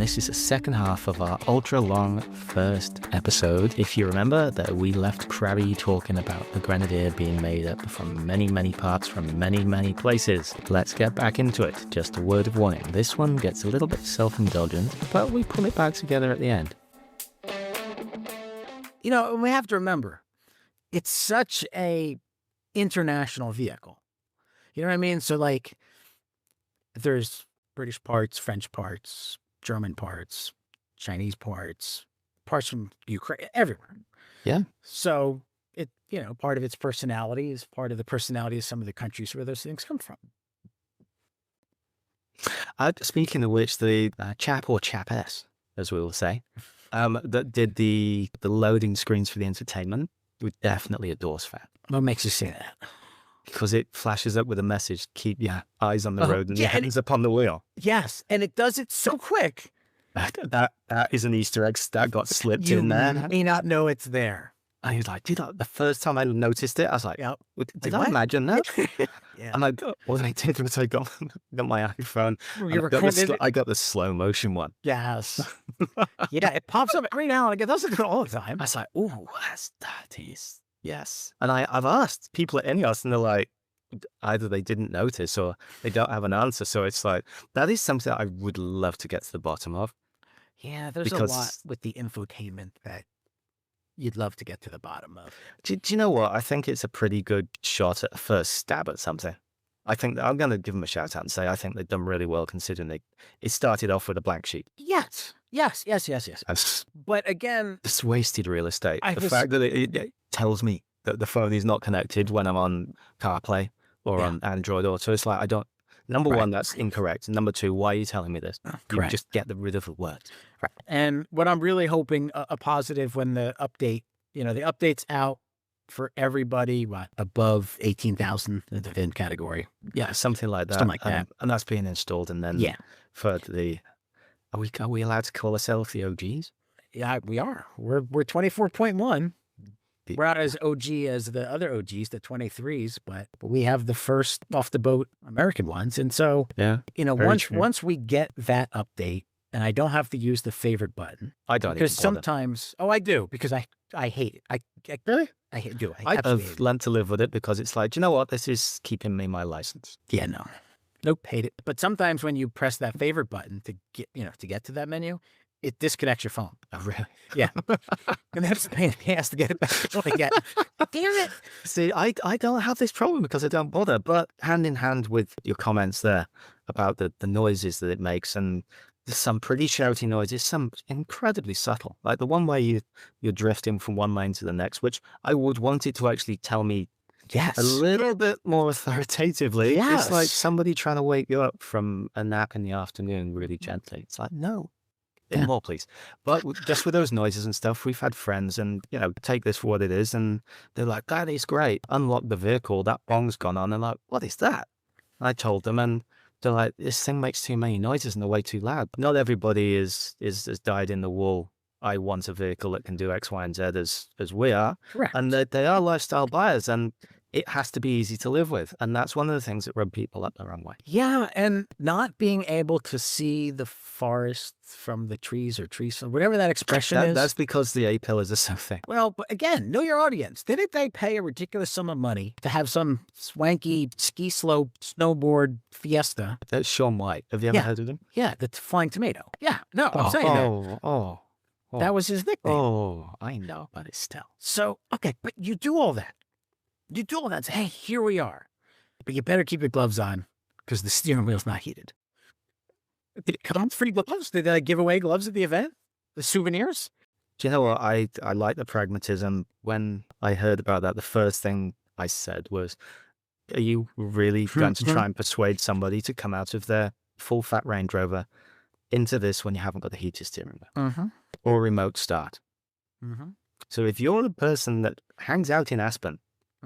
this is the second half of our ultra-long first episode. If you remember that we left Krabby talking about the Grenadier being made up from many, many parts from many, many places. Let's get back into it. Just a word of warning. This one gets a little bit self-indulgent, but we pull it back together at the end. You know, we have to remember, it's such a international vehicle. You know what I mean? So like, there's British parts, French parts, German parts, Chinese parts, parts from Ukraine, everywhere. Yeah. So it, you know, part of its personality is part of the personality of some of the countries where those things come from. Speaking of which, the chap or chapess, as we will say, that did the loading screens for the entertainment, would definitely a Doors fan. What makes you say that? Because it flashes up with a message, keep your eyes on the road and your hands upon the wheel. Yes, and it does it so quick. That is an Easter egg that got slipped in there. You may not know it's there. And he's like, the first time I noticed it, I was like, Yep. did I imagine that? Yeah. And I did was I got my iPhone. I got the slow motion one. Yes. Yeah, it pops up every now and again. It doesn't go all the time. I was like, oh, that is. Yes. And I've asked people at INEOS and they're like, either they didn't notice or they don't have an answer. So it's like, that is something that I would love to get to the bottom of. Yeah, there's a lot with the infotainment that you'd love to get to the bottom of. Do you know what? I think it's a pretty good shot at a first stab at something. I think I'm going to give them a shout out and say I think they've done really well considering it started off with a blank sheet. Yes. But again, it's wasted real estate. The fact that it tells me that the phone is not connected when I'm on CarPlay or on Android Auto. It's like, number one, that's incorrect. Number two, why are you telling me this? You just get rid of the word. Right. And what I'm really hoping a positive when the update, the update's out for everybody, above 18,000 in the VIN category. Yeah, something like that. Something like that. And that's being installed. And then for the, are we allowed to call ourselves the OGs? Yeah, we are. We're 24.1. We're not as OG as the other OGs, the 23s, but we have the first off the boat American ones. And so, once we get that update, and I don't have to use the favorite button. I don't. Because sometimes, I do, because I hate it. Really? I do. I've learned to live with it because it's like, do you know what? This is keeping me my license. Yeah, no. Nope, hate it. But sometimes when you press that favorite button to get to that menu, it disconnects your phone. Oh, really? Yeah. And that's a pain in the ass to get it back. Damn it. See, I don't have this problem because I don't bother, but hand in hand with your comments there about the noises that it makes, and there's some pretty shouty noises, some incredibly subtle, like the one where you're drifting from one lane to the next, which I would want it to actually tell me a little bit more authoritatively. Yes. It's like somebody trying to wake you up from a nap in the afternoon really gently. It's like, no. More, please. But just with those noises and stuff, we've had friends and, take this for what it is. And they're like, that is great. Unlock the vehicle. That bong's gone on. And like, what is that? And I told them and they're like, this thing makes too many noises and they're way too loud. Not everybody is as dyed in the wool. I want a vehicle that can do X, Y, and Z as we are. Correct. And they are lifestyle buyers and it has to be easy to live with. And that's one of the things that rub people up the wrong way. Yeah, and not being able to see the forest from the trees or whatever that expression is. That's because the A-pillars are so thick. Well, but again, know your audience. Didn't they pay a ridiculous sum of money to have some swanky ski slope snowboard fiesta? That's Sean White. Have you ever heard of him? Yeah, the Flying Tomato. Yeah, no, I'm saying that. That was his nickname. Oh, I know, but it's still. So, okay, but you do all that. You do all that and say, hey, here we are. But you better keep your gloves on because the steering wheel's not heated. Did it come with free gloves? Did they give away gloves at the event? The souvenirs? Do you know what? I like the pragmatism. When I heard about that, the first thing I said was, are you really going to try and persuade somebody to come out of their full fat Range Rover into this when you haven't got the heated steering wheel or remote start? So if you're the person that hangs out in Aspen,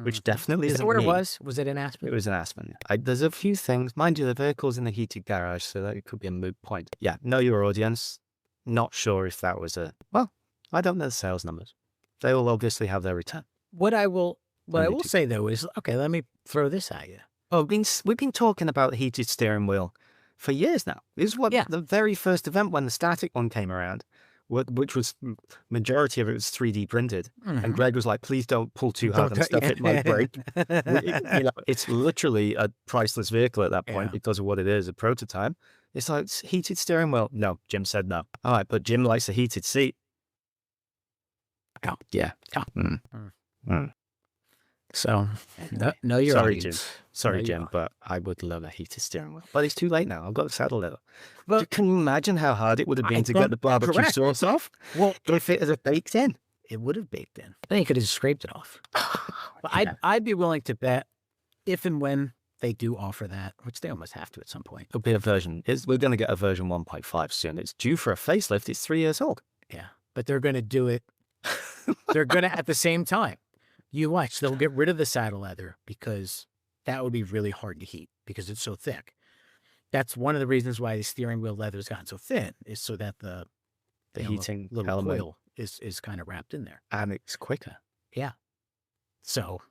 which definitely isn't where me. it was? Was it in Aspen? It was in Aspen. There's a few things. Mind you, the vehicle's in the heated garage, so that it could be a moot point. Yeah, know your audience. Not sure if that was I don't know the sales numbers. They will obviously have their return. What I will say, though, is, okay, let me throw this at you. Oh, we've been talking about heated steering wheel for years now. This is what Yeah. the very first event when the static one came around, which was majority of it was 3D printed. And Greg was like, please don't pull too hard and stuff, it might break. It's literally a priceless vehicle at that point because of what it is, a prototype. It's like, it's heated steering wheel. No, Jim said no. All right, but Jim likes a heated seat. Oh. Yeah. So, no, you're sorry, Jim. audience. Sorry, No, Jim, you're but I would love a heated steering wheel. But it's too late now. I've got the saddle leather. But can you imagine how hard it would have been to get the barbecue correct. sauce off? Well, If it had baked in. it would have baked in. Then you could have just scraped it off. But I'd be willing to bet if and when they do offer that, which they almost have to at some point. It'll be a version. We're going to get a version 1.5 soon. It's due for a facelift. It's 3 years old. Yeah. But they're going to do it. They're going to, at the same time, you watch, they'll get rid of the saddle leather because that would be really hard to heat because it's so thick. That's one of the reasons why the steering wheel leather has gotten so thin, is so that the heating little element. coil is kind of wrapped in there. And it's quicker. Yeah. So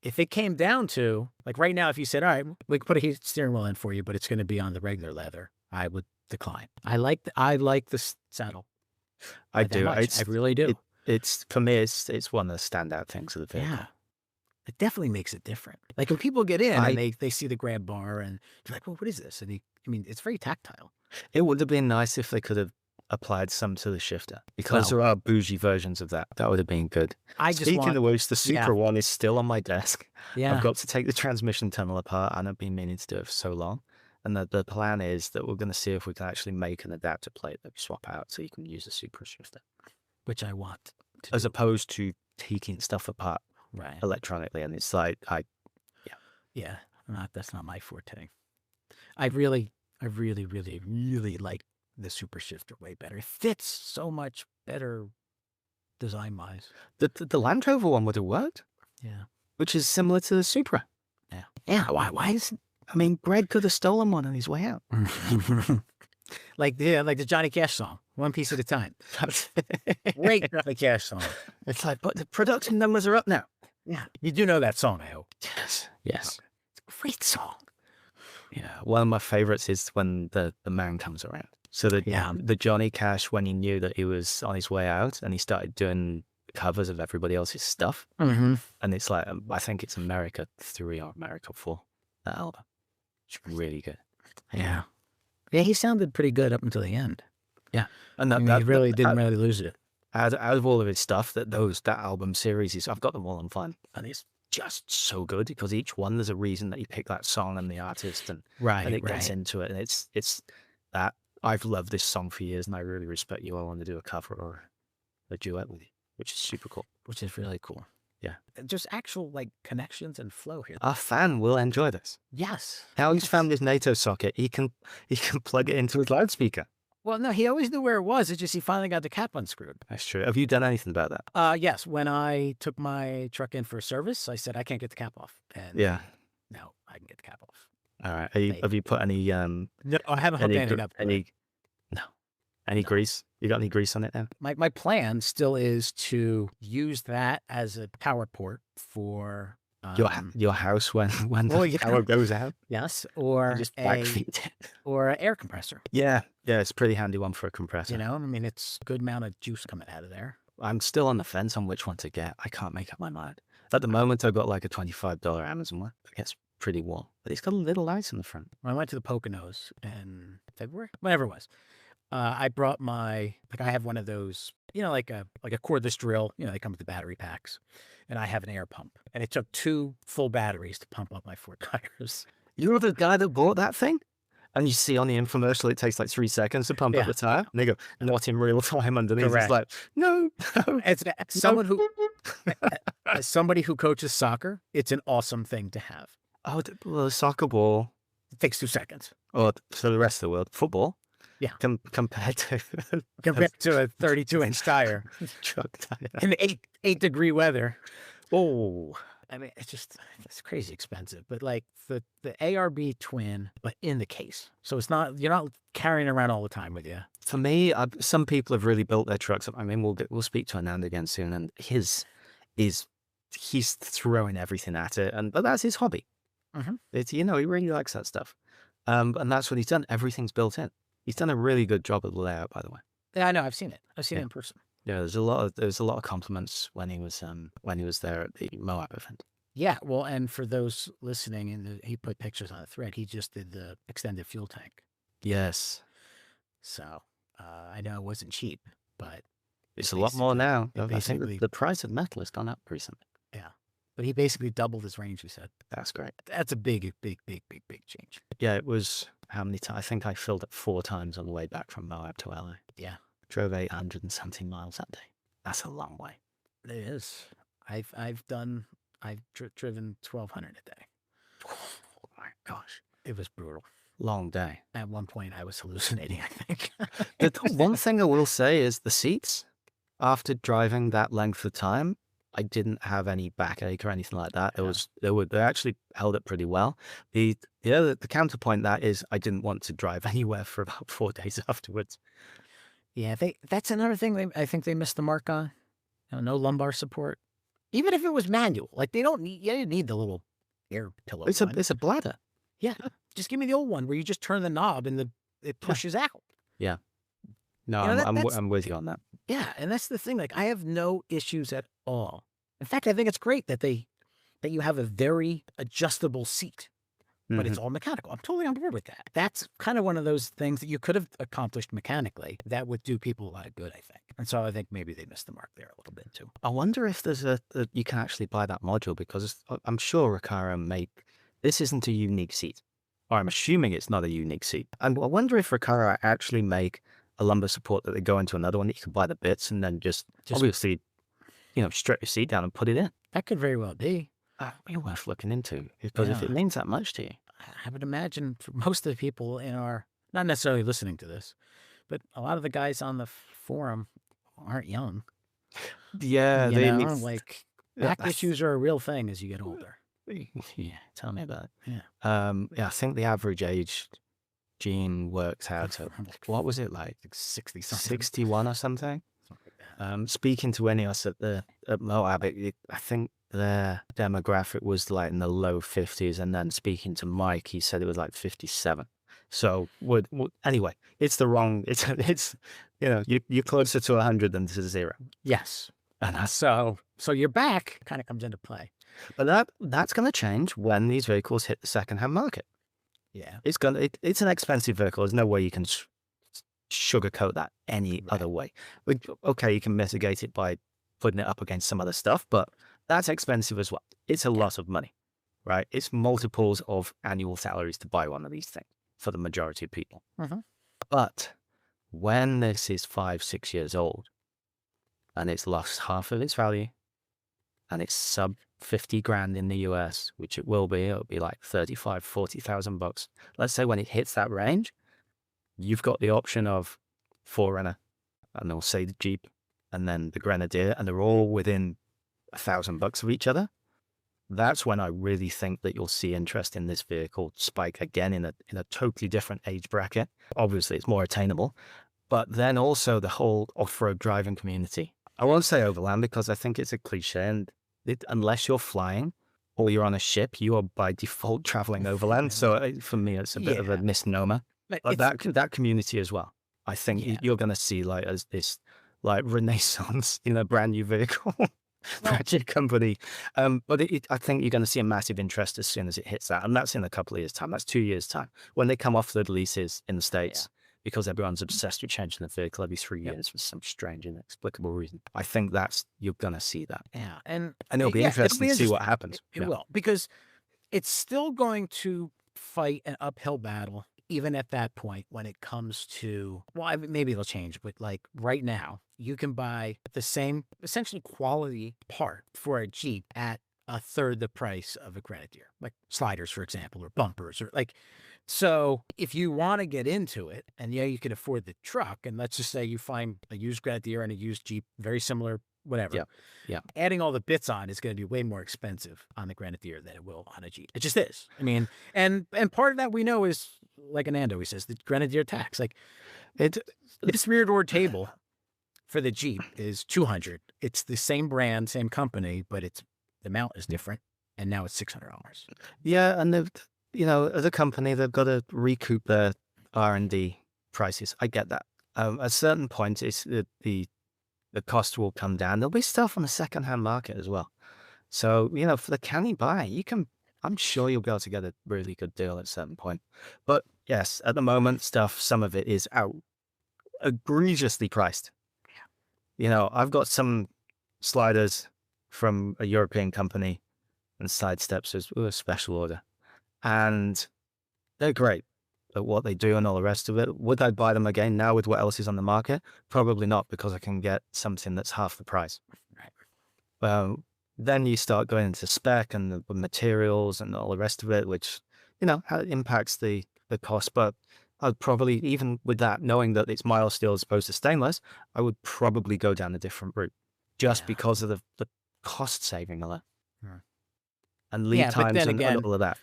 if it came down to, like right now, if you said, all right, we can put a heated steering wheel in for you, but it's going to be on the regular leather, I would decline. I like the saddle. I that do. much. I really do. It's for me, it's one of the standout things of the vehicle. Yeah. It definitely makes it different. Like when people get in I- and they see the grab bar and they're like, well, what is this? And it's very tactile. It would have been nice if they could have applied some to the shifter, because there are bougie versions of that. That would have been good. Speaking of which, the Supra one is still on my desk. Yeah. I've got to take the transmission tunnel apart, and I've been meaning to do it for so long. And the plan is that we're going to see if we can actually make an adapter plate that we swap out so you can use a Supra shifter, which I want to as do. opposed to taking stuff apart Right. electronically. And it's like, Yeah. That's not my forte. I really like the Super Shifter way better. It fits so much better design wise. the Land Rover one would have worked, Yeah. which is similar to the Supra. Yeah. Yeah. Why is I mean, Greg could have stolen one on his way out. like the Johnny Cash song, One Piece at a Time. Great Johnny Cash song. It's like, but the production numbers are up now. Yeah. You do know that song, I hope. Yes. It's a great song. Yeah. One of my favorites is when the man comes around. So the Johnny Cash, when he knew that he was on his way out and he started doing covers of everybody else's stuff. Mm-hmm. And it's like, I think it's America 3 or America 4, that album. It's really good. Yeah. Yeah, he sounded pretty good up until the end. Yeah. And He really didn't really lose it. Out of all of his stuff, that album series I've got them all on vinyl, and it's just so good because each one there's a reason that you pick that song and the artist, and it gets into it, and it's that I've loved this song for years, and I really respect you. I want to do a cover or a duet with you, which is super cool. Which is really cool. Yeah. Just actual like connections and flow here. Our fan will enjoy this. Yes. How he's found his NATO socket, he can plug it into his loudspeaker. Well, no, he always knew where it was. It's just he finally got the cap unscrewed. That's true. Have you done anything about that? Yes. When I took my truck in for service, I said, I can't get the cap off. And yeah. now I can get the cap off. All right. Have you put any... No, I haven't hooked anything up. Any grease? You got any grease on it now? My plan still is to use that as a power port for... your house when the power goes out? Yes. Or just backfeed it. Or an air compressor. Yeah. Yeah, it's a pretty handy one for a compressor. You know, I mean, it's a good amount of juice coming out of there. I'm still on the fence on which one to get. I can't make up my mind. At the moment, I've got like a $25 Amazon one. It gets pretty warm, but it's got a little light in the front. When I went to the Poconos in February, whenever it was, I brought I have one of those, like a cordless drill. They come with the battery packs, and I have an air pump. And it took 2 full batteries to pump up my 4 tires. You're the guy that bought that thing? And you see on the infomercial, it takes like 3 seconds to pump up the tire. And they go, not in real time underneath. Correct. It's like, no. As somebody who coaches soccer, it's an awesome thing to have. Oh, well, a soccer ball. It takes 2 seconds. Or for the rest of the world, football. Yeah. Compared to a 32-inch tire. Truck tire. In 8-degree weather. Oh. I mean, it's crazy expensive, but like the ARB twin, but in the case. So you're not carrying around all the time with you. For me, some people have really built their trucks up. I mean, we'll speak to Anand again soon, and he's throwing everything at it, but that's his hobby. Mm-hmm. He really likes that stuff. And that's what he's done. Everything's built in. He's done a really good job of the layout, by the way. Yeah, I know. I've seen it. I've seen it Yeah. in person. Yeah, there's a lot of compliments when he was there at the Moab event. Yeah, well, and for those listening, he put pictures on a thread. He just did the extended fuel tank. Yes. So I know it wasn't cheap, but It's a lot more now. I think basically- the price of metal has gone up recently. yeah, but he basically doubled his range. He said That's great. that's a big change. Yeah, it was how many times? I think I filled it 4 times on the way back from Moab to LA. Yeah, Drove 800 and something miles that day. That's a long way. it is. I've driven 1,200 a day. Oh my gosh. It was brutal. Long day. At one point, I was hallucinating, I think. The one thing I will say is the seats. After driving that length of time, I didn't have any backache or anything like that. They actually held it pretty well. The counterpoint that is I didn't want to drive anywhere for about 4 days afterwards. Yeah, that's another thing I think they missed the mark on. No lumbar support. Even if it was manual, like you didn't need the little air pillow. It's a bladder. Yeah, just give me the old one where you just turn the knob and it pushes out. Yeah. No, I'm with you on that. Yeah, and that's the thing. Like, I have no issues at all. In fact, I think it's great that you have a very adjustable seat, but it's all mechanical. I'm totally on board with that. That's kind of one of those things that you could have accomplished mechanically that would do people a lot of good, I think. And so I think maybe they missed the mark there a little bit too. I wonder if there's you can actually buy that module because I'm sure Recaro this isn't a unique seat, or I'm assuming it's not a unique seat. And I wonder if Recaro actually make a lumbar support that they go into another one that you can buy the bits and then just obviously, strip your seat down and put it in. That could very well be. Be worth looking into because if it means that much to you. I would imagine for most of the people not necessarily listening to this, but a lot of the guys on the forum aren't young. Yeah, back issues are a real thing as you get older. Yeah, tell me about it. Yeah. I think the average age Gene works out to, what was it like 60 something, 61 or something. Like that. Speaking to INEOS at Moab, I think their demographic was like in the low 50s, and then speaking to Mike, he said it was like 57. So anyway, it's the wrong. It's you're closer to 100 than to 0. Yes, and so your back kind of comes into play. But that's going to change when these vehicles hit the second-hand market. Yeah, it's an expensive vehicle. There's no way you can sugarcoat that any other way. Okay, you can mitigate it by putting it up against some other stuff, but that's expensive as well. It's a lot of money, right? It's multiples of annual salaries to buy one of these things for the majority of people. Mm-hmm. But when this is 5-6 years old and it's lost half of its value and it's sub 50 grand in the US, which it'll be like 35, 40,000 bucks. Let's say when it hits that range, you've got the option of Forerunner, and they'll say the Jeep, and then the Grenadier, and they're all within $1,000 of each other. That's when I really think that you'll see interest in this vehicle spike again in a totally different age bracket. Obviously, it's more attainable, but then also the whole off-road driving community. I won't say overland because I think it's a cliche, and unless you're flying or you're on a ship, you are by default traveling overland. So for me, it's a bit of a misnomer. But that community as well, I think you're going to see like as this like renaissance in a brand new vehicle. Tragic company. But I think you're going to see a massive interest as soon as it hits that. And that's in a couple of years' time. That's 2 years' time. When they come off the leases in the States, because everyone's obsessed with changing the vehicle every 3 years for some strange, inexplicable reason. I think you're going to see that. Yeah. And it'll be interesting to see what happens. It will, because it's still going to fight an uphill battle, even at that point when it comes to, well, maybe it'll change, but like right now, you can buy the same essentially quality part for a Jeep at a third the price of a Grenadier, like sliders, for example, or bumpers, or like. So if you want to get into it, and you can afford the truck, and let's just say you find a used Grenadier and a used Jeep, very similar, whatever. Yeah. Adding all the bits on is going to be way more expensive on the Grenadier than it will on a Jeep. It just is. I mean, and part of that we know is, like Anando, he says, the Grenadier tax. Like, this rear door table for the Jeep is $200. It's the same brand, same company, but the mount is different, and now it's $600. Yeah, and as a company, they've got to recoup their R&D prices. I get that. At a certain point, it's the cost will come down. There'll be stuff on the secondhand market as well. So, for the can you buy, I'm sure you'll be able to get a really good deal at a certain point. But yes, at the moment, some of it is egregiously priced. I've got some sliders from a European company and side steps as a special order. And they're great at what they do and all the rest of it. Would I buy them again now with what else is on the market? Probably not, because I can get something that's half the price. Right. Well, then you start going into spec and the materials and all the rest of it, which, impacts the cost. But I'd probably, even with that, knowing that it's mild steel as opposed to stainless, I would probably go down a different route just because of the cost saving of that. Right. And lead times and all of that.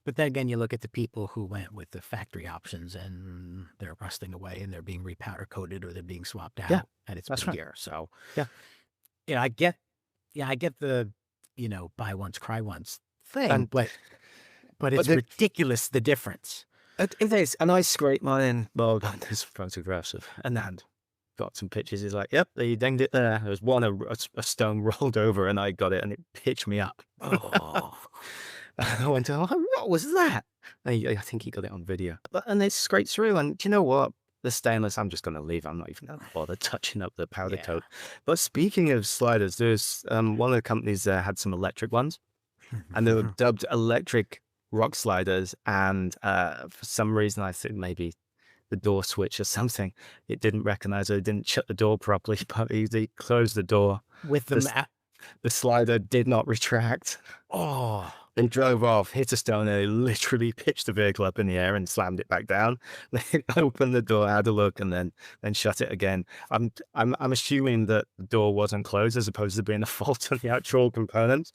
But then again, you look at the people who went with the factory options and they're rusting away and they're being repowder coated or they're being swapped out and it's been a year. So, I get the, buy once, cry once thing, but it's ridiculous, the difference. It is. And I scraped mine. Well, there's photographs of Anand. Got some pictures. He's like, yep, you dinged it there. There was one, a stone rolled over and I got it and it pitched me up. Oh. I went, what was that? I think he got it on video. And it scraped through. And do you know what? The stainless, I'm just going to leave. I'm not even going to bother touching up the powder coat. But speaking of sliders, there's one of the companies there had some electric ones. And they were dubbed electric rock sliders. And for some reason, I think maybe the door switch or something, it didn't recognize it. It didn't shut the door properly, but he closed the door. With the slider did not retract. Oh. They drove off, hit a stone, and they literally pitched the vehicle up in the air and slammed it back down. They opened the door, had a look, and then shut it again. I'm assuming that the door wasn't closed as opposed to being a fault on the actual components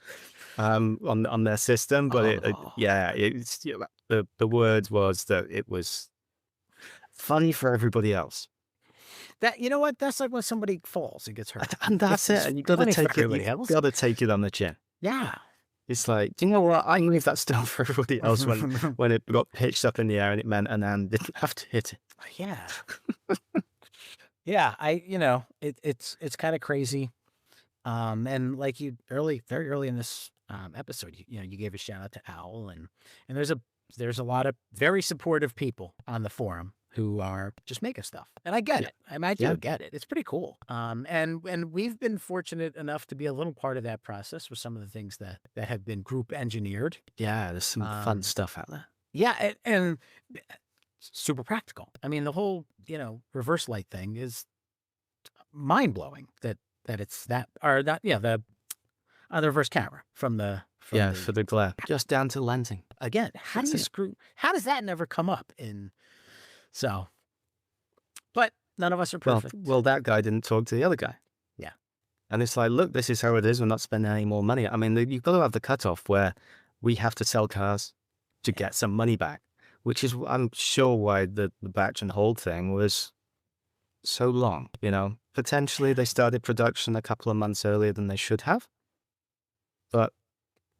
on their system. But the words was that it was funny for everybody else. That, you know what? That's like when somebody falls and gets hurt. And that's it. And you got to take it. You got to take it on the chin. Yeah. It's like, do you know what? I leave that stone for everybody else when it got pitched up in the air and it meant Anand didn't have to hit it. Yeah. Yeah. It's kind of crazy. And like very early in this episode, you gave a shout out to Owl and there's a lot of very supportive people on the forum who are just making stuff. And I get it. I do get it. It's pretty cool. And we've been fortunate enough to be a little part of that process with some of the things that have been group engineered. Yeah, there's some fun stuff out there. Yeah, and super practical. I mean, the whole, reverse light thing is mind-blowing that it's that, or that, the reverse camera from the... for the glare. Just down to lensing. Again, how does that never come up in... So, but none of us are perfect. Well, that guy didn't talk to the other guy. Yeah. And it's like, look, this is how it is. We're not spending any more money. I mean, you've got to have the cutoff where we have to sell cars to get some money back, which is, I'm sure, why the batch and hold thing was so long. Potentially they started production a couple of months earlier than they should have. But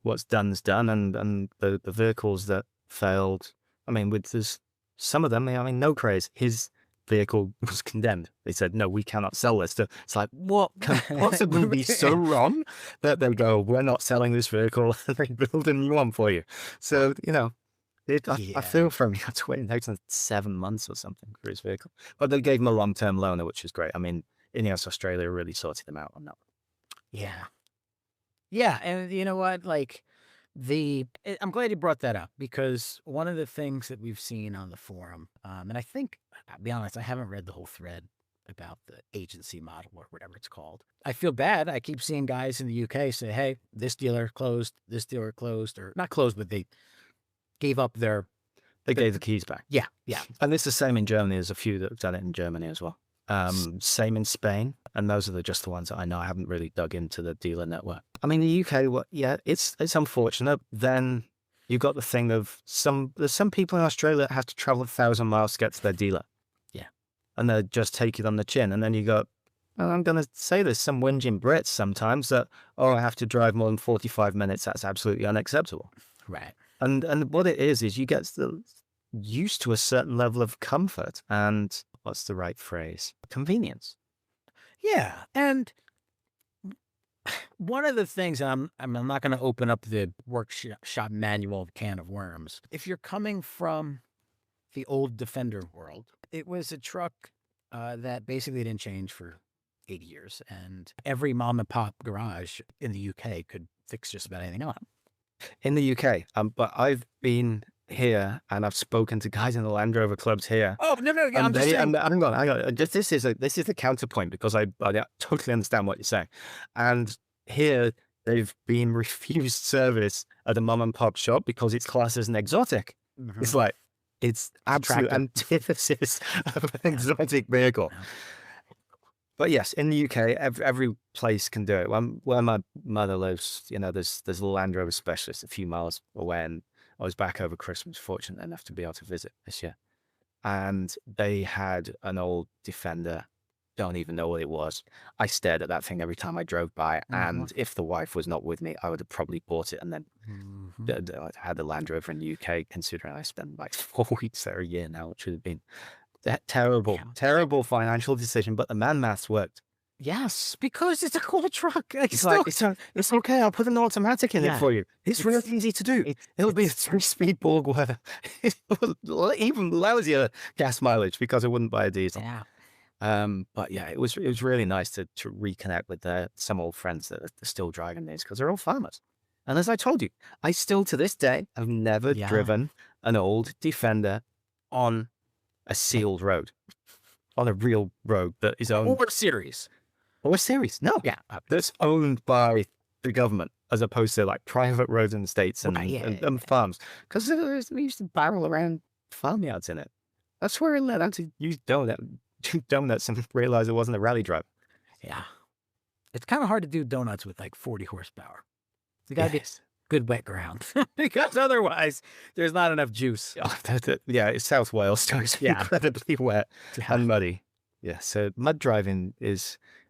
what's done's done. And the vehicles that failed, I mean, there's some of them, no craze. His vehicle was condemned. They said, no, we cannot sell this. So it's like, what can possibly be so wrong that they go, we're not selling this vehicle and they build a new one for you. So, I feel for him. He had to wait 7 months or something for his vehicle. But they gave him a long-term loaner, which is great. I mean, INEOS Australia really sorted him out on that. Yeah. Yeah. And you know what? I'm glad you brought that up because one of the things that we've seen on the forum, and I think, I'll be honest, I haven't read the whole thread about the agency model or whatever it's called. I feel bad. I keep seeing guys in the UK say, hey, this dealer closed, or not closed, but they gave up They gave the keys back. Yeah, yeah. And it's the same in Germany. There's a few that have done it in Germany as well. Same in Spain, and those are just the ones that I know. I haven't really dug into the dealer network. I mean, the UK, it's unfortunate. Then you got the thing of there's some people in Australia that have to travel 1,000 miles to get to their dealer. Yeah, and they just take it on the chin. And then you got, I'm going to say there's some whinging Brits sometimes that, I have to drive more than 45 minutes. That's absolutely unacceptable. Right. And what it is you get used to a certain level of comfort and what's the right phrase? Convenience. Yeah, and one of the things, and I'm not going to open up the workshop manual can of worms. If you're coming from the old Defender world, it was a truck that basically didn't change for 80 years, and every mom and pop garage in the UK could fix just about anything on it. In the UK, but I've been here and I've spoken to guys in the Land Rover clubs here. Oh no, yeah, I'm And just saying. hang on. This is a counterpoint because I totally understand what you're saying. And here they've been refused service at a mom and pop shop because it's classed as an exotic. It's like it's absolute antithesis of an exotic vehicle. But yes, in the UK, every place can do it. Where my mother lives, there's a Land Rover specialist a few miles away, and I was back over Christmas, fortunate enough to be able to visit this year. And they had an old Defender. Don't even know what it was. I stared at that thing every time I drove by, and if the wife was not with me, I would have probably bought it and then had the Land Rover in the UK, considering I spent like 4 weeks there a year now, which would have been that terrible financial decision, but the man maths worked. Yes, because it's a cool truck. It's okay. I'll put an automatic in it for you. It's really easy to do. It'll be a 3-speed Borg where even lousier gas mileage because I wouldn't buy a diesel. Yeah. But yeah, it was really nice to reconnect with some old friends that are still driving these because they're all farmers. And as I told you, I still to this day have never driven an old Defender on a sealed road, on a real road that is owned. Or series. No. Yeah. That's owned by the government as opposed to like private roads in the States and farms. Because we used to barrel around farmyards in it. That's where I learned how to use donuts and realize it wasn't a rally drive. Yeah. It's kind of hard to do donuts with like 40 horsepower. You got to be good wet ground because otherwise there's not enough juice. Yeah, it's South Wales, so it's incredibly wet and muddy. Yeah, so mud driving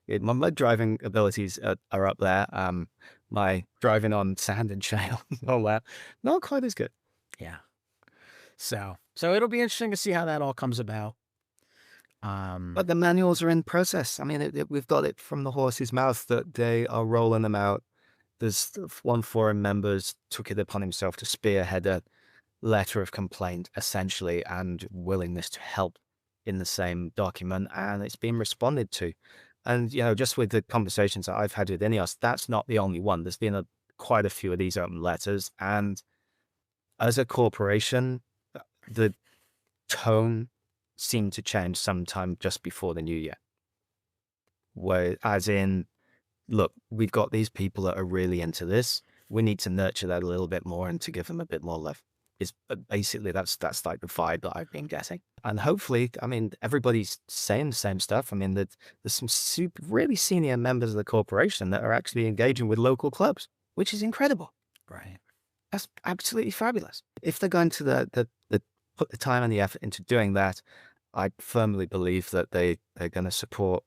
my mud driving abilities are up there. My driving on sand and shale and all that, not quite as good. Yeah. So it'll be interesting to see how that all comes about. But the manuals are in process. I mean, we've got it from the horse's mouth that they are rolling them out. There's one forum members took it upon himself to spearhead a letter of complaint, essentially, and willingness to help in the same document, and it's been responded to. And, just with the conversations that I've had with INEOS, that's not the only one. There's been quite a few of these open letters, and as a corporation, the tone seemed to change sometime just before the new year. Where, as in, look, we've got these people that are really into this. We need to nurture that a little bit more and to give them a bit more love. Is basically that's like the vibe that I've been getting. And hopefully, I mean, everybody's saying the same stuff. I mean, there's some really senior members of the corporation that are actually engaging with local clubs, which is incredible. Right. That's absolutely fabulous. If they're going to put the time and the effort into doing that, I firmly believe that they're going to support,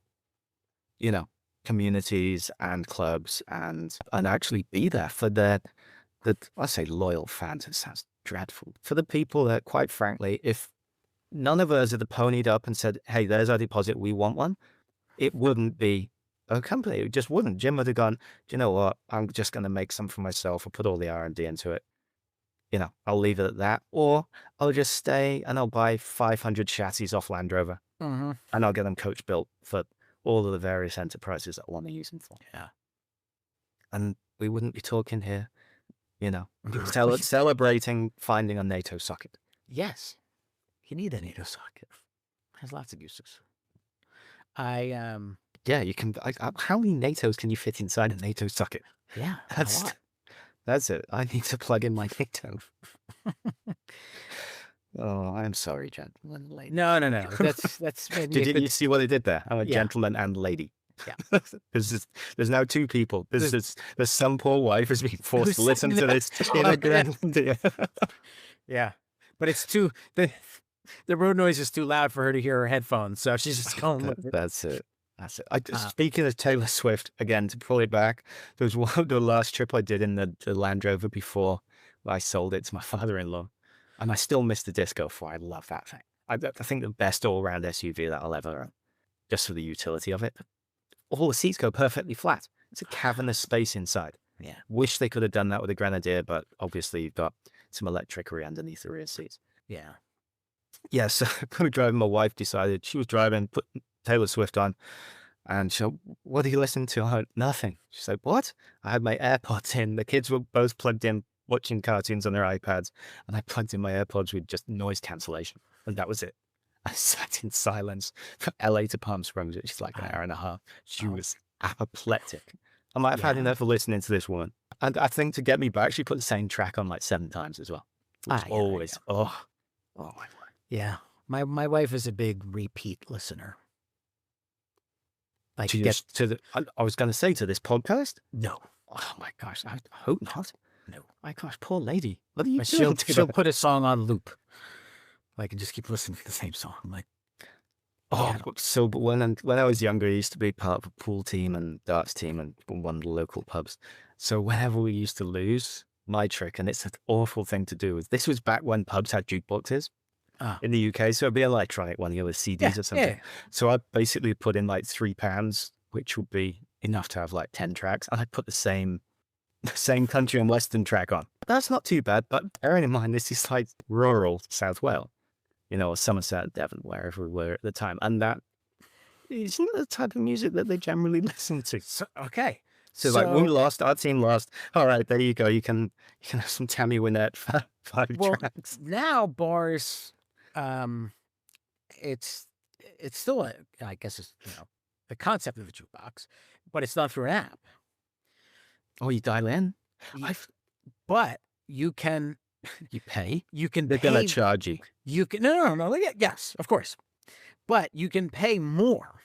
communities and clubs and actually be there for I say loyal fans. It sounds dreadful. For the people that, quite frankly, if none of us had ponied up and said, hey, there's our deposit, we want one, it wouldn't be a company. It just wouldn't. Jim would have gone, do you know what? I'm just going to make some for myself. I'll put all the R&D into it. I'll leave it at that. Or I'll just stay and I'll buy 500 chassis off Land Rover and I'll get them coach built for all of the various enterprises that I want to use them for. Yeah. And we wouldn't be talking here, celebrating finding a NATO socket. Yes. You need a NATO socket. Has lots of uses. Yeah, you can. How many NATOs can you fit inside a NATO socket? Yeah, that's it. I need to plug in my NATO. Oh, I'm sorry, gentlemen, lady. No. That's maybe. Did you see what they did there? I'm a gentleman and lady. Yeah. There's now two people. There's some poor wife who's being forced to listen to this in a Grenadier. Yeah, but it's too the road noise is too loud for her to hear her headphones, so she's just going with it. That's it. Speaking of Taylor Swift, again, to pull it back, there was the last trip I did in the Land Rover before I sold it to my father-in-law, and I still miss the Disco 4. I love that thing. I think the best all-round SUV that I'll ever own, just for the utility of it. All the seats go perfectly flat. It's a cavernous space inside. Yeah. Wish they could have done that with a Grenadier, but obviously you've got some electricity underneath the rear seats. Yeah. Yeah, so I was driving. My wife decided she was driving, put Taylor Swift on, and she said, "What are you listening to?" I went, "Nothing." She said, "What?" I had my AirPods in. The kids were both plugged in, watching cartoons on their iPads, and I plugged in my AirPods with just noise cancellation, and that was it. I sat in silence from LA to Palm Springs, which is like an hour and a half. She was apoplectic. I'm like, I've had enough of listening to this woman. And I think to get me back, she put the same track on like 7 times as well. Which always, oh my word. Yeah. My wife is a big repeat listener. Like I was going to say to this podcast. No. Oh my gosh, I hope not. No. My gosh, poor lady. What are you doing? She'll put a song on loop. Like, and just keep listening to the same song. I'm like, so but when I was younger, I used to be part of a pool team and darts team and one of the local pubs. So whenever we used to lose, my trick, and it's an awful thing to do, is this was back when pubs had jukeboxes in the UK. So it'd be an electronic one, with CDs or something. Yeah. So I basically put in like £3, which would be enough to have like 10 tracks. And I put the same country and western track on. That's not too bad, but bearing in mind, this is like rural South Wales. Or Somerset, Devon, wherever we were at the time. And that isn't the type of music that they generally listen to. So, okay. So like, we lost, our team lost. All right, there you go. You can have some Tammy Wynette 5 tracks. Now bars, it's still I guess it's, the concept of a jukebox, but it's not through an app. Oh, you dial in? But you can... You pay? You can They're going to charge you. You can no. Yes, of course. But you can pay more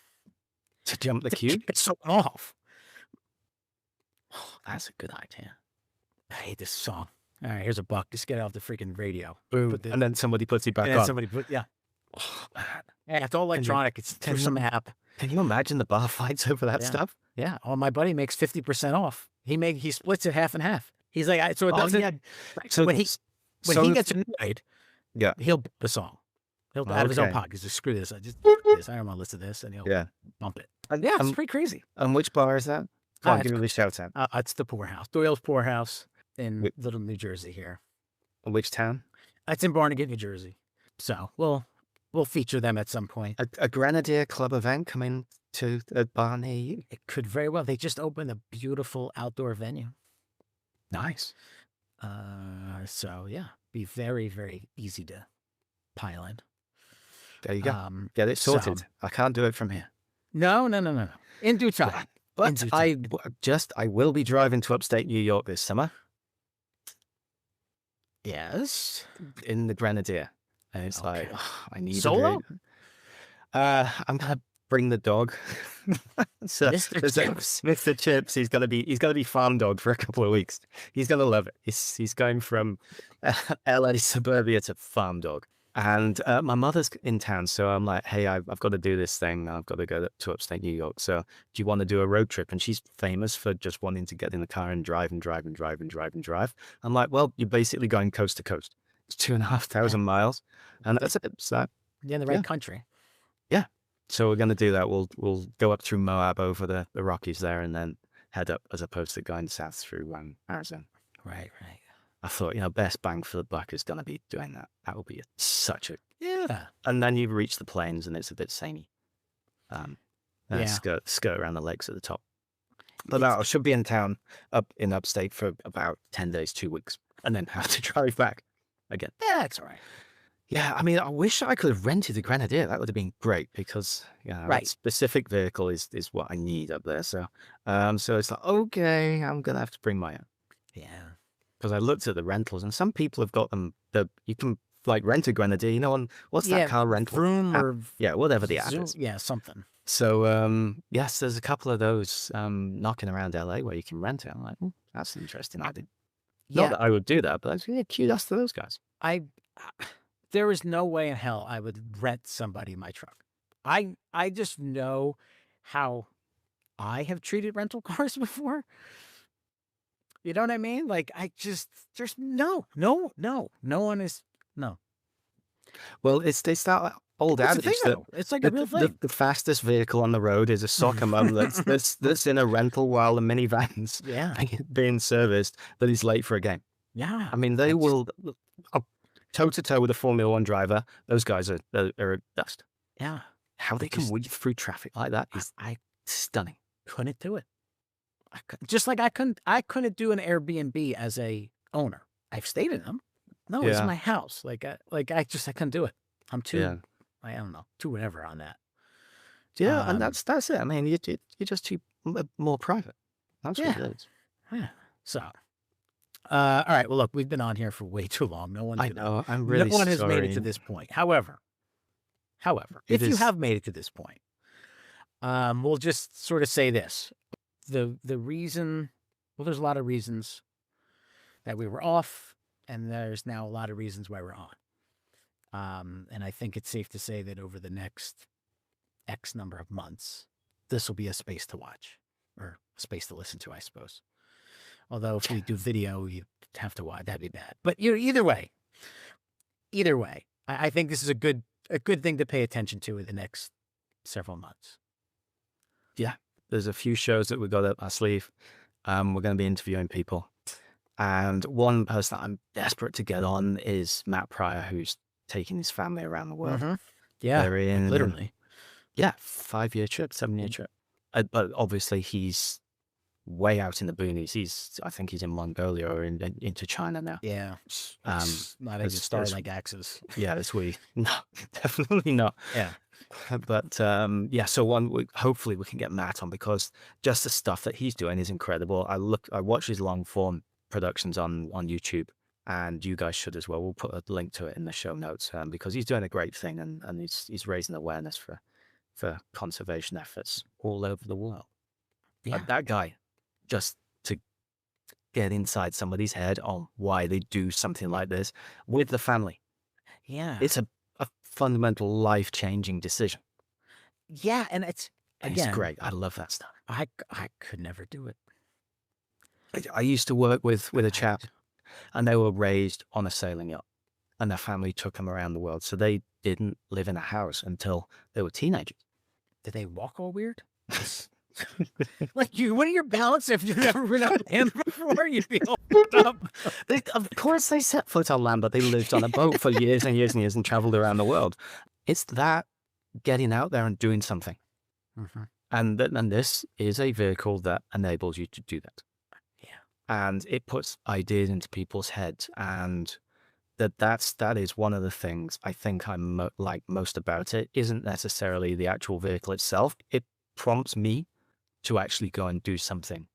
to jump the queue. Get someone off. Oh, that's a good idea. I hate this song. All right, here's $1. Just get it off the freaking radio. Boom. And then somebody puts it back on. Oh, man. Yeah, it's all electronic. It's through some app. Can you imagine the bar fights over that stuff? Yeah. Oh, my buddy makes 50% off. He splits it half and half. He's like, so it doesn't. Yeah. So when he gets annoyed, he'll bump the song. He'll out of his own pocket. Just screw this. I don't want to listen to this, and he'll bump it. And it's pretty crazy. And which bar is that? Come on, give me the shout out. It's the Poorhouse, Doyle's Poorhouse in Little New Jersey here. Which town? It's in Barnegat, New Jersey. So we'll feature them at some point. A Grenadier Club event coming to a bar near you. It could very well. They just opened a beautiful outdoor venue. Nice. So yeah, be very, very easy to pile in. There you go. Get it sorted. So, I can't do it from here. No. In due time. But I will be driving to upstate New York this summer. Yes. In the Grenadier. And it's I need solo? I'm gonna bring the dog. So Mr. Chips, he's gonna be farm dog for a couple of weeks. He's gonna love it. He's going from LA suburbia to farm dog. And my mother's in town, so I'm like, hey, I've got to do this thing. I've got to go to upstate New York. So do you want to do a road trip? And she's famous for just wanting to get in the car and drive. I'm like, well, you're basically going coast to coast. It's 2,500 miles, and that's it. So you're in the right country. Yeah. So we're going to do that. We'll go up through Moab over the Rockies there, and then head up, as opposed to going south through Arizona. Right. I thought, best bang for the buck is going to be doing that. That will be such a And then you reach the plains, and it's a bit samey. Skirt around the lakes at the top. But I should be in town up in upstate for about 10 days, 2 weeks, and then have to drive back again. Yeah, that's all right. Yeah, I mean, I wish I could have rented a Grenadier. That would have been great, because that specific vehicle is what I need up there. So, so it's like, okay, I'm gonna have to bring my own. Yeah, because I looked at the rentals, and some people have got them. You can like rent a Grenadier, on what's that car rental? Vroom or whatever the app is. Yeah, something. So yes, there's a couple of those knocking around LA where you can rent it. I'm like, that's an interesting idea. Not that I would do that, but kudos to those guys. There is no way in hell I would rent somebody my truck. I just know how I have treated rental cars before. You know what I mean? Like, there's no one is, no. Well, it's that old It's a thing, adage that though. It's like a real thing. the fastest vehicle on the road is a soccer mum that's in a rental while the minivan's Yeah. being serviced that is late for a game. Yeah. I mean, they will toe to toe with a Formula One driver. Those guys are dust. Yeah. How they can weave through traffic like that is stunning. Couldn't do it. Just like I couldn't do an Airbnb as a owner. I've stayed in them. No, it's Yeah. my house. I couldn't do it. I'm too, Yeah. I don't know, too whatever on that. Yeah, and that's it. I mean, you're just too more private. That's what it is. Yeah. So, all right. Well, look, we've been on here for way too long. No one. I know. I'm really No one has made it to sorry. this point. However, if you have made it to this point, we'll just sort of say this: the reason. Well, there's a lot of reasons that we were off, and there's now a lot of reasons why we're on. And I think it's safe to say that over the next X number of months, this will be a space to watch, or a space to listen to, I suppose. Although if we do video, you have to watch. That'd be bad. But either way, I think this is a good thing to pay attention to in the next several months. Yeah, there's a few shows that we've got up our sleeve. We're going to be interviewing people. And one person that I'm desperate to get on is Matt Pryor, who's taking his family around the world. Mm-hmm. Yeah, They're in, literally. Yeah, 5-year trip, 7-year trip. But obviously he's way out in the boonies. I think he's in Mongolia or into China now. Yeah. It's not as star-like axis. Yeah, no, definitely not. Yeah. But yeah, so hopefully we can get Matt on, because just the stuff that he's doing is incredible. I watch his long form productions on YouTube, and you guys should as well. We'll put a link to it in the show notes, because he's doing a great thing, and he's raising awareness for conservation efforts all over the world. Yeah. That guy, just to get inside somebody's head on why they do something like this with the family. Yeah. It's a fundamental life-changing decision. Yeah, and it's Great. I love that stuff. I could never do it. I used to work with a chap, and they were raised on a sailing yacht, and their family took them around the world. So they didn't live in a house until they were teenagers. Did they walk all weird? Like what are your balance if you've never been on land before? You'd be all up. Of course they set foot on land, but they lived on a boat for years and years and years and traveled around the world. It's that getting out there and doing something. Mm-hmm. And this is a vehicle that enables you to do that. Yeah. And it puts ideas into people's heads, and that is one of the things I think I like most about it. Isn't necessarily the actual vehicle itself. It prompts me to actually go and do something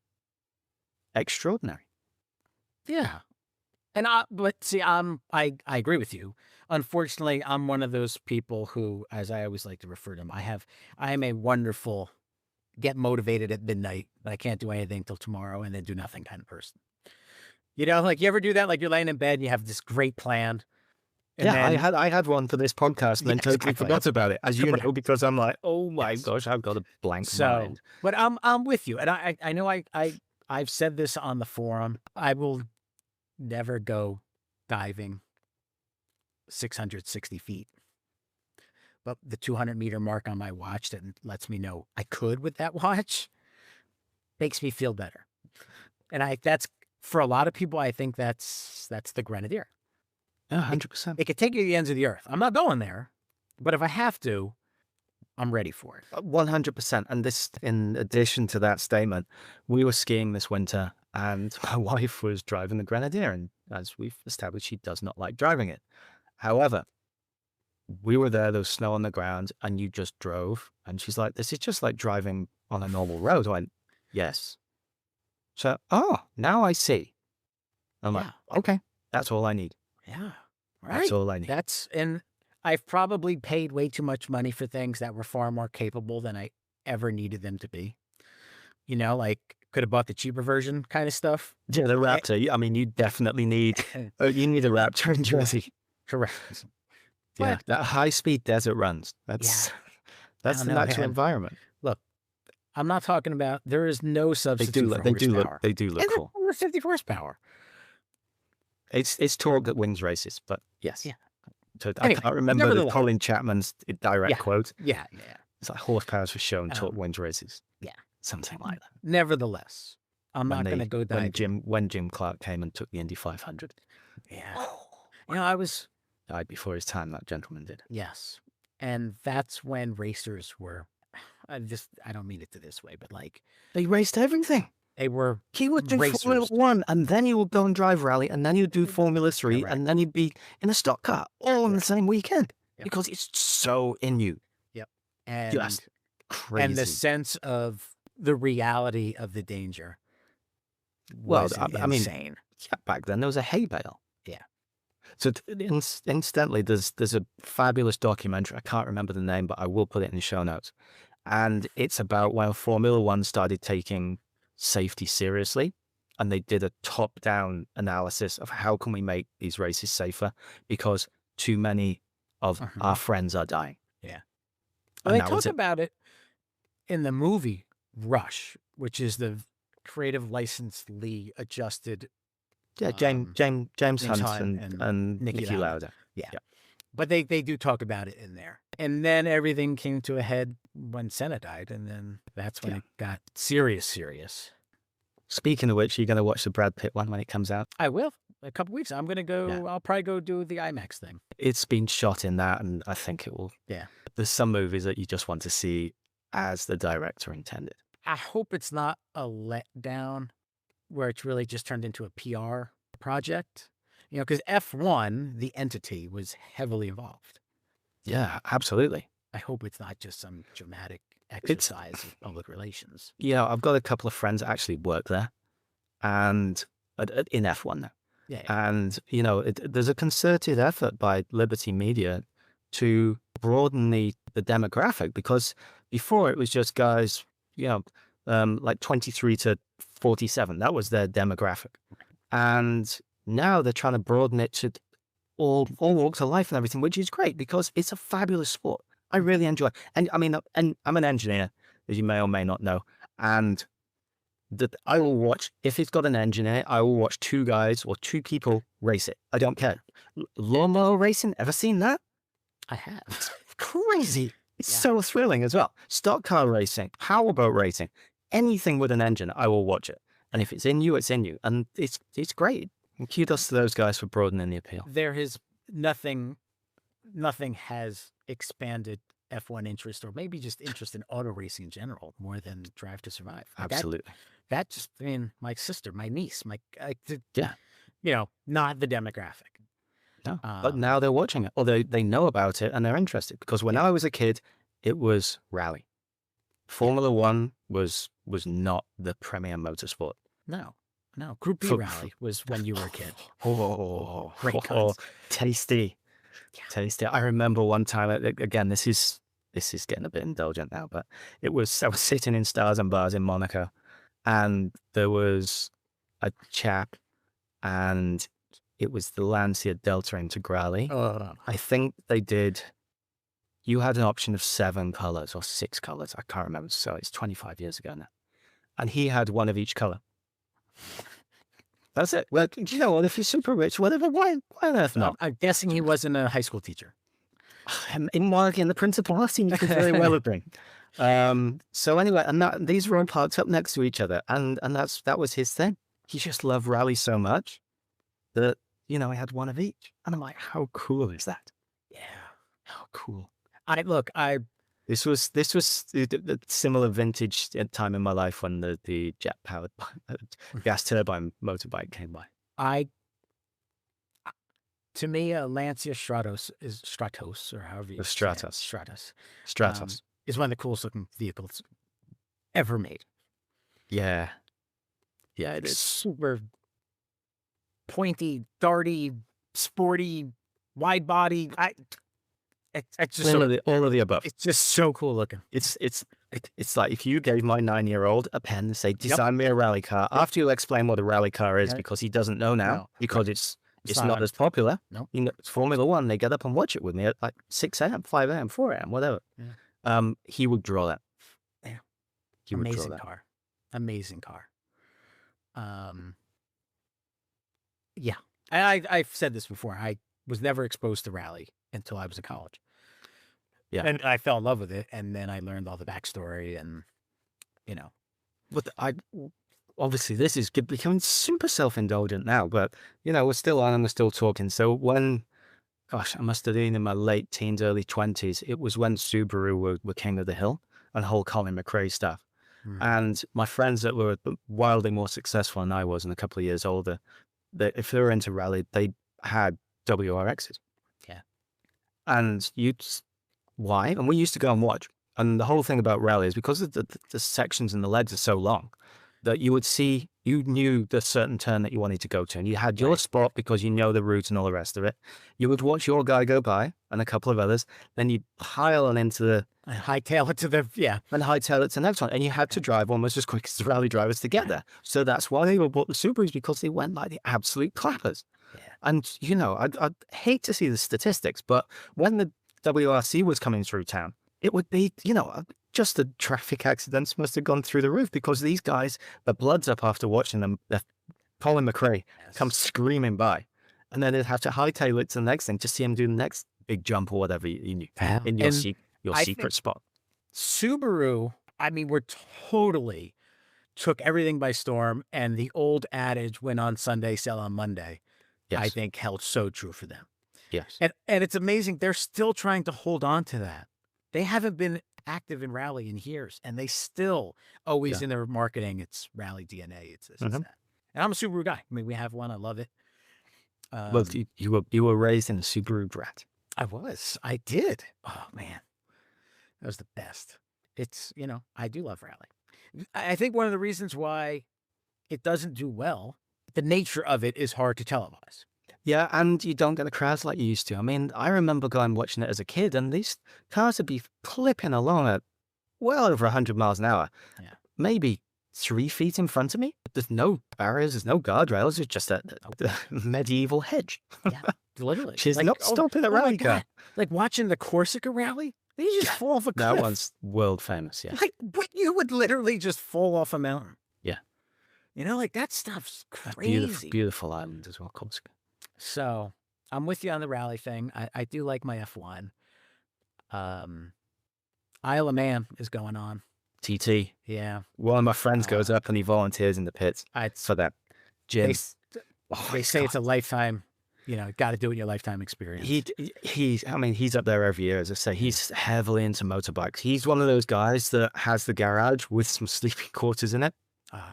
extraordinary. Yeah. And I agree with you. Unfortunately, I'm one of those people who, as I always like to refer to them, I am a wonderful get motivated at midnight, but I can't do anything till tomorrow and then do nothing kind of person. You know, like you ever do that? Like you're laying in bed and you have this great plan. And yeah, I had one for this podcast and then totally forgot about it, as you know, because I'm like, oh my gosh, I've got a blank mind. But I'm with you, and I know I've said this on the forum. I will never go diving 660 feet, but the 200-meter mark on my watch that lets me know I could with that watch makes me feel better. And that's for a lot of people. I think that's the Grenadier. Yeah, 100%. It could take you to the ends of the earth. I'm not going there, but if I have to, I'm ready for it. 100%. And this, in addition to that statement, we were skiing this winter, and my wife was driving the Grenadier, and as we've established, she does not like driving it. However, we were there was snow on the ground, and you just drove, and she's like, this is just like driving on a normal road. I went, yes. So, now I see. I'm like, okay, that's all I need. Yeah. Right. That's all I need. And I've probably paid way too much money for things that were far more capable than I ever needed them to be. You know, like could have bought the cheaper version kind of stuff. Yeah, the Raptor. I mean, you definitely need, you need a Raptor in Jersey. Correct. Yeah, But, that high-speed desert runs. That's the natural environment. Look, I'm not talking about. There is no substitute for horsepower. They do look And cool. they're 50 horsepower. It's torque that wins races, but yes. Yeah. So I Anyway, can't remember the nevertheless. Colin Chapman's direct Yeah. quote. Yeah. It's like horsepower's for show and torque wins races. Yeah. Something like that. Nevertheless, I'm not going to go dive. When Jim Clark came and took the Indy 500. Yeah. I was... Died before his time, that gentleman did. Yes. And that's when racers were... I don't mean it this way, but like... They raced everything. They were He would do racers. Formula 1, and then he would go and drive rally, and then he'd do Formula 3, Correct. and then he'd be in a stock car all on the same weekend. Yep. Because it's so in you. Yep. And just crazy. And the sense of the reality of the danger was insane. Yeah, back then there was a hay bale. Yeah. So incidentally, there's a fabulous documentary. I can't remember the name, but I will put it in the show notes. And it's about when Formula 1 started taking safety seriously, and they did a top-down analysis of how can we make these races safer because too many of our friends are dying. Yeah. Well, they talk about it in the movie Rush, which is the creative licensely adjusted. Yeah, James Hunt and Niki Lauda. Yeah. But they do talk about it in there. And then everything came to a head when Senna died, and then that's when it got serious. Speaking of which, you're going to watch the Brad Pitt one when it comes out? I will. A couple weeks. I'm going to go. Yeah. I'll probably go do the IMAX thing. It's been shot in that, and I think it will. Yeah. There's some movies that you just want to see as the director intended. I hope it's not a letdown where it's really just turned into a PR project. Because F1, the entity, was heavily involved. Yeah, absolutely. I hope it's not just some dramatic exercise of public relations. Yeah, I've got a couple of friends that actually work there, and in F1 now. Yeah. And, there's a concerted effort by Liberty Media to broaden the demographic, because before it was just guys, like 23 to 47. That was their demographic. And now they're trying to broaden it to all walks of life and everything, which is great because it's a fabulous sport. I really enjoy it. And I mean, and I'm an engineer, as you may or may not know. And I will watch, if it's got an engineer, I will watch two guys or two people race it. I don't care. Lawnmower racing, ever seen that? I have. It's crazy. It's so thrilling as well. Stock car racing, powerboat racing, anything with an engine, I will watch it. And if it's in you, it's in you. And it's great. And kudos to those guys for broadening the appeal. There is nothing has expanded F1 interest, or maybe just interest in auto racing in general, more than Drive to Survive. Like absolutely. That just, my sister, my niece, not the demographic. No, but now they're watching it, or they know about it and they're interested. Because when I was a kid, it was rally. Formula 1 was not the premier motorsport. No. Group B rally was when you were a kid. Great tasty. Yeah. Tasty. I remember one time, again, this is getting a bit indulgent now, but I was sitting in Stars and Bars in Monaco, and there was a chap, and it was the Lancia Delta Integrale. I think they did. You had an option of 7 colors or 6 colors. I can't remember. So it's 25 years ago now. And he had one of each color. That's it. Well, you know what? If you're super rich, whatever, why on earth not? I'm guessing he wasn't a high school teacher. In the principal asked him, you could very well have been. So anyway, and these were all parked up next to each other. And that was his thing. He just loved rally so much that, I had one of each. And I'm like, how cool is that? Yeah. How cool. This was a similar vintage time in my life when the jet-powered gas turbine motorbike came by. To me, a Lancia Stratos, or however you say it. Stratos is one of the coolest looking vehicles ever made. Yeah. Yeah, it is. Super pointy, darty, sporty, wide body. It's just all of the above. It's just so cool looking. It's like if you gave my 9-year-old a pen and say, design me a rally car, after you explain what a rally car is, because he doesn't know now, because it's not as popular. No. It's Formula 1. They get up and watch it with me at like 6 a.m., 5 a.m., 4 a.m., whatever. Yeah. He would draw that. Yeah. You would draw Amazing that. car. Amazing car. Yeah. I've said this before. I was never exposed to rally until I was in college. Yeah. And I fell in love with it, and then I learned all the backstory and, But obviously this is becoming super self-indulgent now, but we're still on and we're still talking. So gosh, I must have been in my late teens, early 20s. It was when Subaru were king of the hill and whole Colin McRae stuff. And my friends that were wildly more successful than I was and a couple of years older, if they were into rally, they had WRXs. Yeah. And why? And we used to go and watch. And the whole thing about rally is because of the sections and the leads are so long that you knew the certain turn that you wanted to go to. And you had your spot because you know the route and all the rest of it. You would watch your guy go by and a couple of others. Then you'd pile on into and hightail it to the, and hightail it to the next one. And you had to drive almost as quick as the rally drivers to get there. So that's why they were bought the Subarus, because they went like the absolute clappers. Yeah. And, I'd hate to see the statistics, but when the WRC was coming through town, it would be, just the traffic accidents must have gone through the roof because these guys, the blood's up after watching them. Colin McRae comes screaming by, and then they'd have to hightail it to the next thing to see him do the next big jump or whatever you knew in your secret spot. Subaru, I mean, we're totally took everything by storm, and the old adage, "Win on Sunday, sell on Monday," I think held so true for them. Yes. And it's amazing. They're still trying to hold on to that. They haven't been active in rally in years, and they still always in their marketing, it's rally DNA. It's this, it's that. And I'm a Subaru guy. I mean, we have one. I love it. Well, you were raised in a Subaru brat. I did. Oh, man. That was the best. It's, I do love rally. I think one of the reasons why it doesn't do well, the nature of it is hard to televise. Yeah, and you don't get the crowds like you used to. I mean, I remember going watching it as a kid, and these cars would be clipping along at well over 100 miles an hour. Yeah. Maybe 3 feet in front of me. There's no barriers, there's no guardrails. It's just a medieval hedge. Yeah, literally. She's not stopping a rally car. Like watching the Corsica rally, they just fall off a cliff. That one's world famous, yeah. Like, you would literally just fall off a mountain. Yeah. That stuff's crazy. Beautiful island as well, Corsica. So I'm with you on the rally thing. I do like my F1. Isle of Man is going on. TT. Yeah. One of my friends goes up and he volunteers in the pits for that gym. They say it's a lifetime, got to do it in your lifetime experience. He's up there every year. As I say, he's heavily into motorbikes. He's one of those guys that has the garage with some sleeping quarters in it.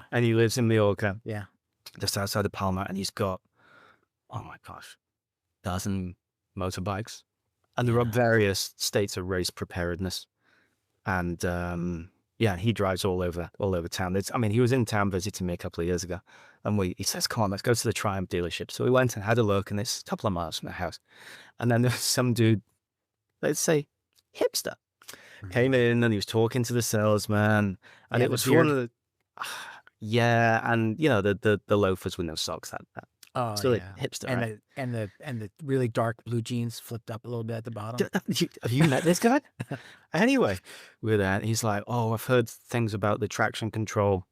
And he lives in Mallorca. Yeah. Just outside of Palma. And he's got, oh my gosh, dozen motorbikes. And there are various states of race preparedness. And he drives all over town. He was in town visiting me a couple of years ago. And he says, come on, let's go to the Triumph dealership. So we went and had a look, and it's a couple of miles from the house. And then there was some dude, let's say, hipster, came in and he was talking to the salesman. And it was one of the, and the loafers with no socks. Oh, so yeah. Hipster, and right? the really dark blue jeans flipped up a little bit at the bottom. Have you met this guy? Anyway, with that, he's like, oh, I've heard things about the traction control,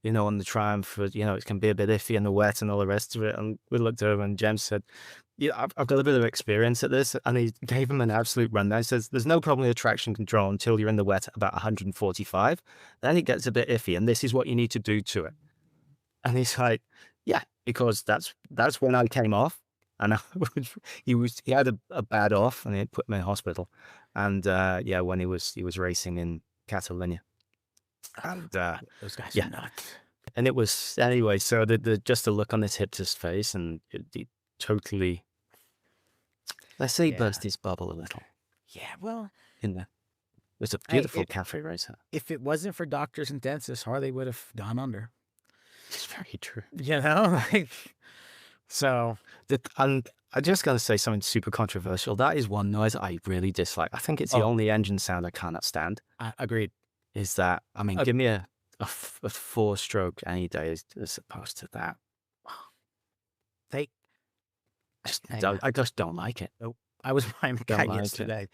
on the Triumph. It can be a bit iffy in the wet and all the rest of it. And we looked over, and James said, yeah, I've got a bit of experience at this. And he gave him an absolute rundown. He says, there's no problem with traction control until you're in the wet at about 145. Then it gets a bit iffy, and this is what you need to do to it. And he's like, yeah, because that's when I came off, and he had a bad off, and it put him in hospital. And when he was racing in Catalonia, and those guys are nuts. And it was anyway. So the just the look on this hipster's face, and it totally, let's say, burst his bubble a little. Yeah, well, it was a beautiful cafe racer. If it wasn't for doctors and dentists, Harley would have gone under. It's very true. So. And I'm just going to say something super controversial. That is one noise I really dislike. I think it's the only engine sound I cannot stand. Agreed. Is that, give me a 4-stroke any day as opposed to that. I just don't like it. Nope. I was buying a guy yesterday.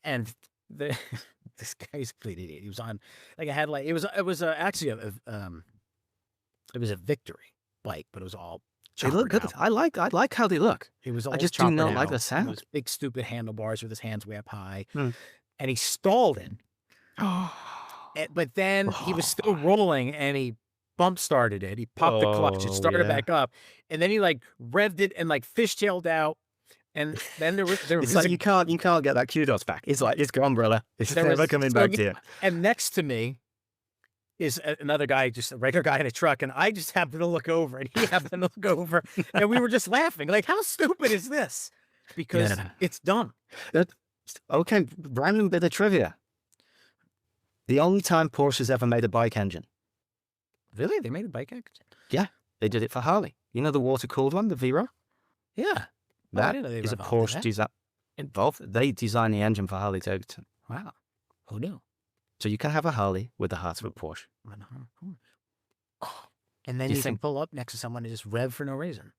And this guy's a complete idiot. He was on like a headlight. It was actually it was a Victory bike, but it was all. They look good. out. I like how they look. He was all I just do not choppered like the out, sound. those big stupid handlebars with his hands way up high, Hmm. and he stalled it. But then he was still rolling, and he bump started it. He popped the clutch. It started back up, and then he like revved it and like fishtailed out. And then there was It's like you can't get that kudos back. It's like it's gone, brother. It's never coming back to you. And next to me is another guy, just a regular guy in a truck, and I just happened to look over, and he happened to look over, and we were just laughing. Like, how stupid is this? Because it's dumb. Okay, random bit of trivia. The only time Porsche's ever made a bike engine. Really? They made a bike engine? Yeah, they did it for Harley. You know the water-cooled one, the Vero? Yeah. That is a Porsche design involved. They designed the engine for Harley Davidson. Wow. Who knew? So you can have a Harley with the heart of a Porsche. And then you can pull up next to someone and just rev for no reason.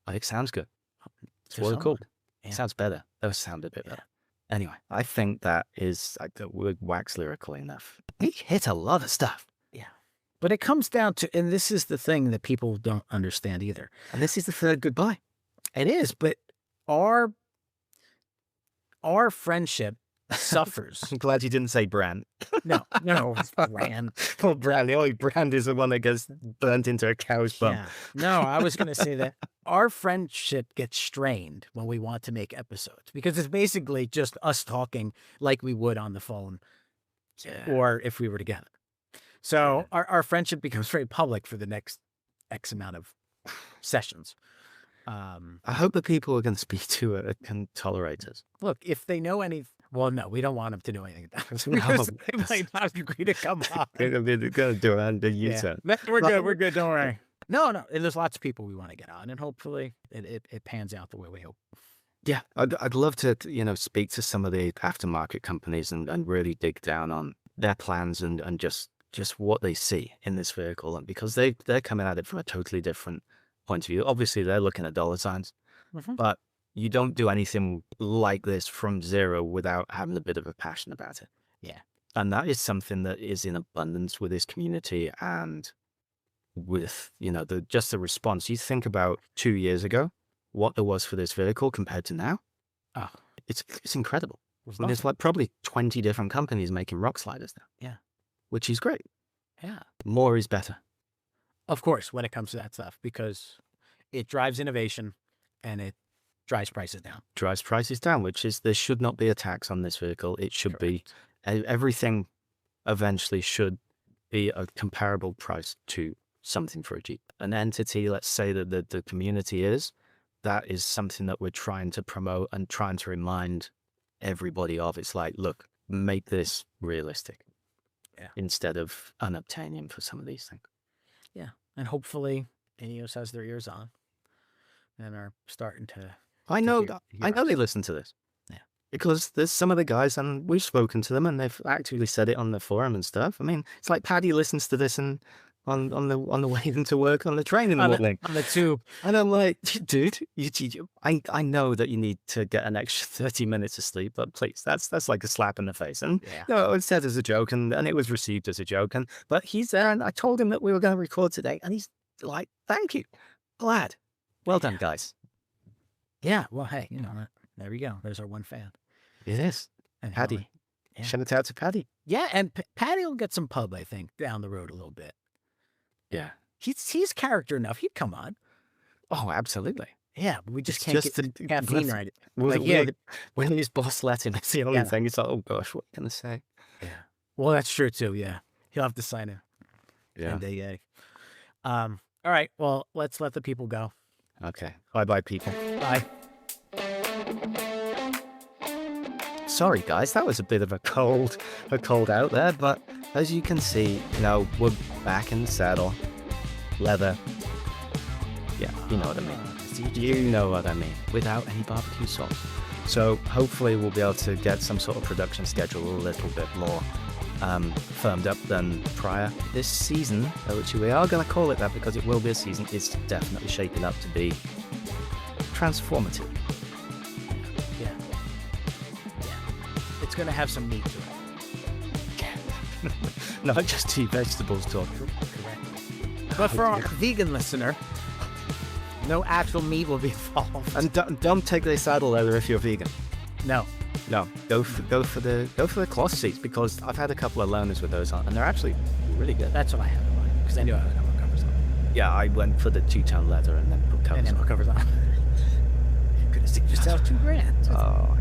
It sounds good. It's water cooled. Yeah. It sounds better. Those sound a bit better. Anyway, I think that is like the word wax lyrical enough. He hit a lot of stuff. Yeah. But it comes down to, and this is the thing that people don't understand either. And this is the third goodbye. It is, but our friendship suffers. I'm glad you didn't say brand. No, it's brand. Well, brand. The only brand is the one that gets burnt into a cow's bum. Yeah. No, I was going to say that our friendship gets strained when we want to make episodes because it's basically just us talking like we would on the phone or if we were together. So our friendship becomes very public for the next X amount of sessions. I hope the people we're going to speak to can tolerate us. Look, if they know any, well, no, we don't want them to know anything about us because they might not agree to come on. They're going to do a U-turn. We're good. We're good. Don't worry. No. And there's lots of people we want to get on, and hopefully it pans out the way we hope. Yeah, I'd love to speak to some of the aftermarket companies and really dig down on their plans and just what they see in this vehicle, and because they're coming at it from a totally different point of view. Obviously, they're looking at dollar signs, but you don't do anything like this from zero without having a bit of a passion about it. Yeah. And that is something that is in abundance with this community and with, just the response. You think about 2 years ago, what there was for this vehicle compared to now. Oh, it's incredible. And there's like probably 20 different companies making rock sliders now. Yeah. Which is great. Yeah. More is better. Of course, when it comes to that stuff, because it drives innovation and it drives prices down. Drives prices down, which is there should not be a tax on this vehicle. It should be, everything eventually should be a comparable price to something for a Jeep. An entity, let's say that the community that is something that we're trying to promote and trying to remind everybody of. It's like, look, make this realistic instead of unobtainium for some of these things. Yeah. And hopefully INEOS has their ears on and are starting to. I know they listen to this. Yeah. Because there's some of the guys, and we've spoken to them, and they've actually said it on the forum and stuff. I mean, it's like Paddy listens to this and on the way into work on the train in the morning. On the tube. And I'm like, dude, I know that you need to get an extra 30 minutes of sleep, but please, that's like a slap in the face. And it was said as a joke, and it was received as a joke. But he's there, and I told him that we were going to record today, and he's like, thank you. Glad. Well done, guys. Yeah. Well, hey, there we go. There's our one fan. It is. And Paddy. Shout it out to Paddy. Yeah, and Paddy will get some pub, I think, down the road a little bit. Yeah. He's character enough. He'd come on. Oh, absolutely. Yeah, but we just can't get the caffeine right. When his boss let him, it's the only thing. It's like, oh gosh, what can I say? Yeah. Well, that's true too. Yeah. He'll have to sign a NDA. All right. Well, let's let the people go. Okay. Bye, people. Bye. Sorry, guys. That was a bit of a cold out there, but as you can see, we're back in the saddle. Leather. Yeah, you know what I mean. You know what I mean. Without any barbecue sauce. So hopefully we'll be able to get some sort of production schedule a little bit more firmed up than prior. This season, which we are going to call it that because it will be a season, is definitely shaping up to be transformative. Yeah. It's going to have some meat to it. Not just eat vegetables talk. Correct. But for our vegan listener, no actual meat will be involved. And don't take the saddle leather if you're vegan. No. No, go for the cloth seats, because I've had a couple of loaners with those on, and they're actually really good. That's what I have in mind, because I knew I had no covers on. Yeah, I went for the two-tone leather and then put covers And then on. covers on. Could have saved yourself $2,000. Oh,